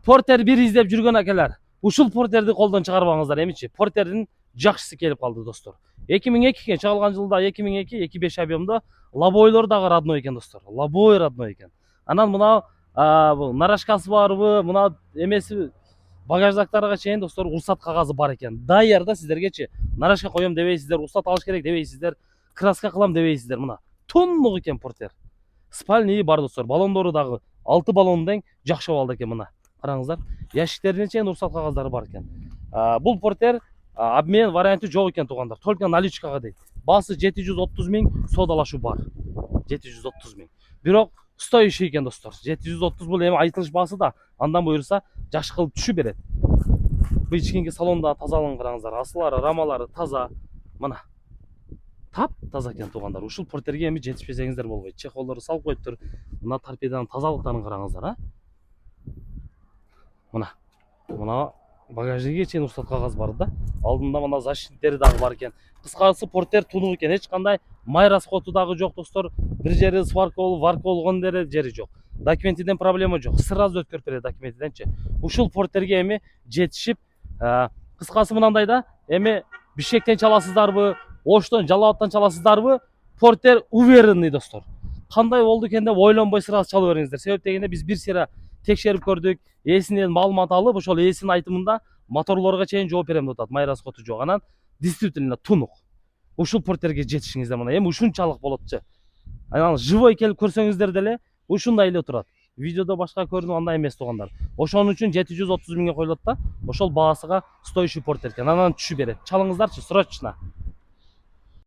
Porter bir издеп жүргөн акелер. Ушул портерди колдон чыгарбаңыздар эмичи. Портердин жакшысы келип калды достор. 2002-ге чыгарылган жылда 2002-25 объемдо лобойлор дагы родной экен достор. Лобой родной экен. Анан мына нарашкасы барбы, мына эмеси багаждактарга чейин достор уруксат кагазы бар экен. Даярда сиздергечи нарашка коем дебейсиздер, уруксат алыш керек дебейсиздер, краска кылам дебейсиздер. Мына тоннук экен портер. Спальни бар достор. Баллондору дагы 6 баллондон жакшы болду экен мына. Караңыздар. Яшиктерине чейин уруксат кагаздары бар экен. Бул портер обмен варианты жок экен туугандар. Только наличкага дейт. Басы 730 000 содалашуу бар. 730 000. Бирок стоящий экен достор. 730 бул эми айтылыш басы да. Андан буюрса жакшы кылып түшү берет. Бул ичкинки салонда тазалыгын караңыздар. Асылары, рамалары таза. Мына. Тап таза экен туугандар. Ушул портерге эми жетишпесеңиздер болбойт. Чехолдорду салып коюптур. Мына торпеданын тазалыктарын караңыздар, а? Мына багажниге чейин уруксат кагаз бар да. Алдында мына защиттери дагы бар экен. Кыскасы портер тунук экен. Эч кандай май расходу дагы жок достор. Бир жери сварка болуп, варка болгон жери жок. Документиден проблема жок. Сразу өткөрүп берет документиденчи. Ушул портерге эми жетишип, кыскасы мынандай да, эми Бишкектен чаласыздарбы, Оштон, Жалал абадтан чаласыздарбы? Портер уверенный достор. Кандай болду экен деп ойлонбой сразу чалып бериңиздер. Себеп дегенде биз бир сыйра текшерип көрдүк. Ээсинен маалымат алып, ошол ээсинин айтымында моторлорго чейин жооп берем деп атат. Май расходу жок. Анан действительно тунук. Ушул портерге жетишиңиздер мына. Эми ушунчалык болотчу. Анан живой келип көрсөңүздөр деле ушундай эле турат. Видеодо башка көрүнүп андай эмес туугандар. Ошон үчүн 730 000ге коюлат да. Ошол баасыга стоящий портер экен. Анан түшү берет. Чалыңыздарчы, срочно.